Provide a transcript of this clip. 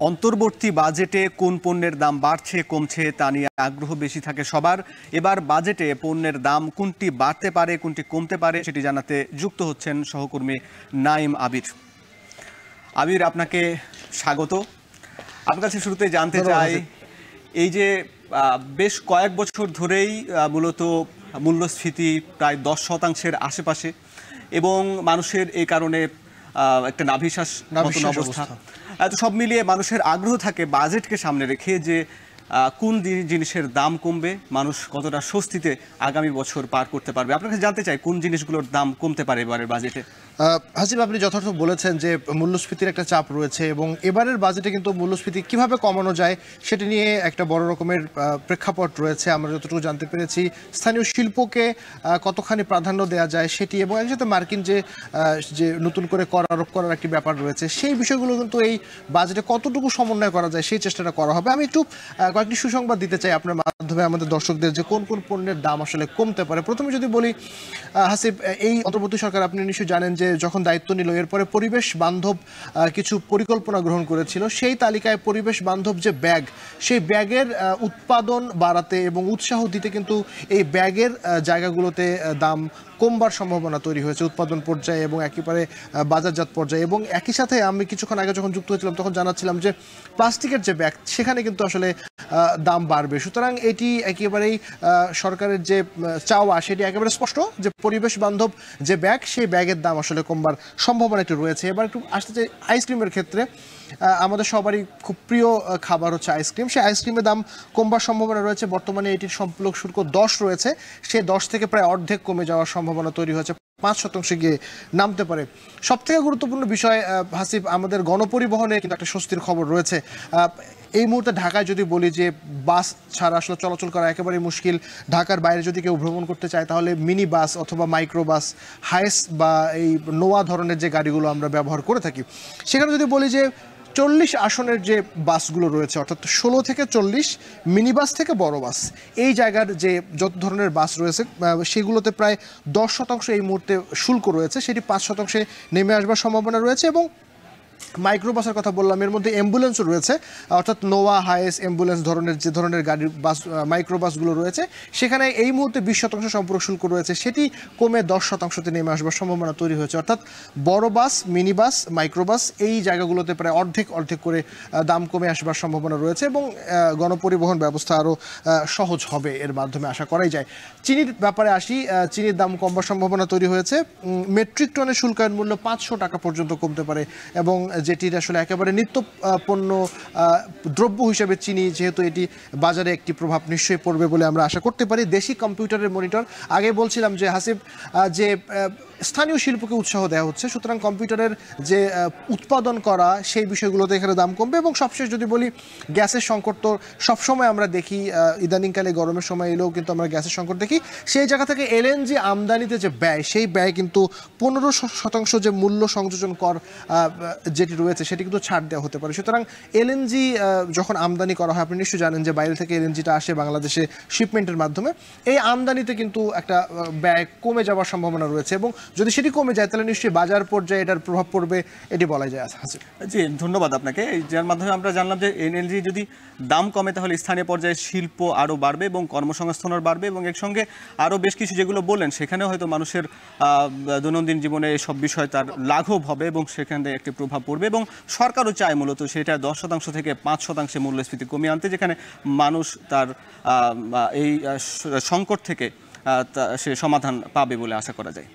অন্তর্বর্তী বাজেটে কোন পণ্যের দাম বাড়ছে কমছে তা নিয়ে আগ্রহ বেশি থাকে সবার। এবার বাজেটে পণ্যের দাম কোনটি বাড়তে পারে কোনটি কমতে পারে সেটি জানাতে যুক্ত হচ্ছেন সহকর্মী নাইম আবির। আবির, আপনাকে স্বাগত। আপনার কাছে শুরুতে জানতে চাই, এই যে বেশ কয়েক বছর ধরেই মূলত মূল্যস্ফীতি প্রায় 10% আশেপাশে এবং মানুষের এই কারণে একটা নাভিশ্বাস মতন অবস্থা। সব মিলিয়ে মানুষের আগ্রহ থাকে বাজেটকে সামনে রেখে যে কোন জিনিসের দাম কমবে, মানুষ কতটা স্বস্তিতে আগামী বছর পার করতে পারবে। আপনার কাছে জানতে চাই কোন জিনিসগুলোর দাম কমতে পারে এবারের বাজেটে। হাসিব, আপনি যথার্থ বলেছেন যে মূল্যস্ফীতির একটা চাপ রয়েছে এবং এবারের বাজেটে কিন্তু মূল্যস্ফীতি কিভাবে কমানো যায় সেটা নিয়ে একটা বড় রকমের প্রেক্ষাপট রয়েছে। আমরা যতটুকু জানতে পেরেছি, স্থানীয় শিল্পকে কতখানি প্রাধান্য দেওয়া যায় সেটি এবং একসাথে মার্কিন যে নতুন করে কর আরোপ করার একটি ব্যাপার রয়েছে, সেই বিষয়গুলো কিন্তু এই বাজেটে কতটুকু সমন্বয় করা যায় সেই চেষ্টাটা করা হবে। আমি একটু কয়েকটি সুসংবাদ দিতে চাই আপনার মাধ্যমে আমাদের দর্শকদের, যে কোন কোন পণ্যের দাম আসলে কমতে পারে। প্রথমে যদি বলি হাসিব, এই অন্তর্বর্তী সরকার, আপনি নিশ্চয়ই জানেন যে যখন দায়িত্ব নিল এরপরে পরিবেশ বান্ধব কিছু পরিকল্পনা গ্রহণ করেছিল। সেই তালিকায় পরিবেশ বান্ধব যে ব্যাগ, সেই ব্যাগের উৎপাদন বাড়াতে এবং উৎসাহ দিতে কিন্তু এই ব্যাগের জায়গাগুলোতে দাম কমবার সম্ভাবনা তৈরি হয়েছে উৎপাদন পর্যায়ে এবং একেবারে বাজারজাত পর্যায়ে। এবং একই সাথে আমি কিছুক্ষণ আগে যখন যুক্ত হয়েছিলাম তখন জানাচ্ছিলাম যে প্লাস্টিকের যে ব্যাগ, সেখানে কিন্তু আসলে দাম বাড়বে। সুতরাং এটি একেবারেই সরকারের যে চাওয়া সেটি একেবারে স্পষ্ট যে পরিবেশ বান্ধব যে ব্যাগ, সেই ব্যাগের দাম আসলে কমবার সম্ভাবনা একটু রয়েছে। এবার একটু আসতে চাই আইসক্রিমের ক্ষেত্রে। আমাদের সবারই খুব প্রিয় খাবার হচ্ছে আইসক্রিম। সেই আইসক্রিমের দাম কমবার সম্ভাবনা রয়েছে। বর্তমানে এটির সম্পূরক শুল্ক 10 রয়েছে, সে 10 থেকে প্রায় অর্ধেক কমে যাওয়ার সম্ভাবনা তৈরি হয়েছে, 5% গিয়ে নামতে পারে। সবথেকে গুরুত্বপূর্ণ বিষয় হাসিব, আমাদের গণপরিবহনে কিন্তু একটা স্বস্তির খবর রয়েছে। এই মুহূর্তে ঢাকায় যদি বলি যে বাস ছাড়া আসলে চলাচল করা একেবারেই মুশকিল। ঢাকার বাইরে যদি কেউ ভ্রমণ করতে চায় তাহলে মিনি বাস অথবা মাইক্রো বাস, হাইস বা এই নোয়া ধরনের যে গাড়িগুলো আমরা ব্যবহার করে থাকি, সেখানে যদি বলি যে 40 আসনের যে বাসগুলো রয়েছে, অর্থাৎ 16 থেকে 40, মিনি বাস থেকে বড় বাস, এই জায়গার যে যত ধরনের বাস রয়েছে সেগুলোতে প্রায় 10% এই মুহূর্তে শুল্ক রয়েছে, সেটি 5% নেমে আসবার সম্ভাবনা রয়েছে। এবং মাইক্রোবাসের কথা বললাম, এর মধ্যে অ্যাম্বুলেন্সও রয়েছে, অর্থাৎ নোয়া, হাইস, অ্যাম্বুলেন্স ধরনের যে ধরনের গাড়ির বাস মাইক্রোবাসগুলো রয়েছে, সেখানে এই মুহূর্তে 20% সম্পূরক শুল্ক রয়েছে, সেটি কমে 10%তে নেমে আসবার সম্ভাবনা তৈরি হয়েছে। অর্থাৎ বড় বাস, মিনি বাস, মাইক্রোবাস এই জায়গাগুলোতে প্রায় অর্ধেক করে দাম কমে আসবার সম্ভাবনা রয়েছে এবং গণপরিবহন ব্যবস্থা আরও সহজ হবে এর মাধ্যমে, আশা করাই যায়। চিনির ব্যাপারে আসি, চিনির দাম কমবার সম্ভাবনা তৈরি হয়েছে। মেট্রিক টনের শুল্কায়ন মূল্য 500 টাকা পর্যন্ত কমতে পারে এবং যেটির আসলে একেবারে নিত্য পণ্য দ্রব্য হিসেবে চিনি, যেহেতু এটি বাজারে একটি প্রভাব নিশ্চয়ই পড়বে বলে আমরা আশা করতে পারি। দেশি কম্পিউটারের মনিটর, আগে বলছিলাম যে হাসিব যে স্থানীয় শিল্পকে উৎসাহ দেওয়া হচ্ছে, সুতরাং কম্পিউটারের যে উৎপাদন করা সেই বিষয়গুলোতে এখানে দাম কমবে। এবং সবশেষ যদি বলি, গ্যাসের সংকট তো সবসময় আমরা দেখি, ইদানিংকালে গরমের সময় এলেও কিন্তু আমরা গ্যাসের সংকট দেখি। সেই জায়গা থেকে এলএনজি আমদানিতে যে ব্যয়, সেই ব্যয় কিন্তু 15% যে মূল্য সংযোজন কর যেটি রয়েছে সেটি কিন্তু ছাড় দেওয়া হতে পারে। সুতরাং এলএনজি যখন আমদানি করা হয়, আপনি নিশ্চয়ই জানেন যে বাইরে থেকে এলএনজিটা আসে বাংলাদেশে শিপমেন্টের মাধ্যমে, এই আমদানিতে কিন্তু একটা ব্যয় কমে যাওয়ার সম্ভাবনা রয়েছে এবং যদি সেটি কমে যায় তাহলে নিশ্চয়ই বাজার পর্যায়ে এটার প্রভাব পড়বে, এটি বলা যায়। জি, ধন্যবাদ আপনাকে। যার মাধ্যমে আমরা জানলাম যে এলএনজি যদি দাম কমে তাহলে স্থানীয় পর্যায়ে শিল্প আরও বাড়বে এবং কর্মসংস্থানও বাড়বে এবং এর সঙ্গে আরও বেশ কিছু যেগুলো বললেন সেখানেও হয়তো মানুষের দৈনন্দিন জীবনে এসব বিষয় তার লাঘব হবে এবং সেখানে একটি প্রভাব পড়বে। এবং সরকারও চায় মূলত সেটা 10% থেকে 5% মূল্যস্ফীতি কমিয়ে আনতে, যেখানে মানুষ তার এই সংকট থেকে সে সমাধান পাবে বলে আশা করা যায়।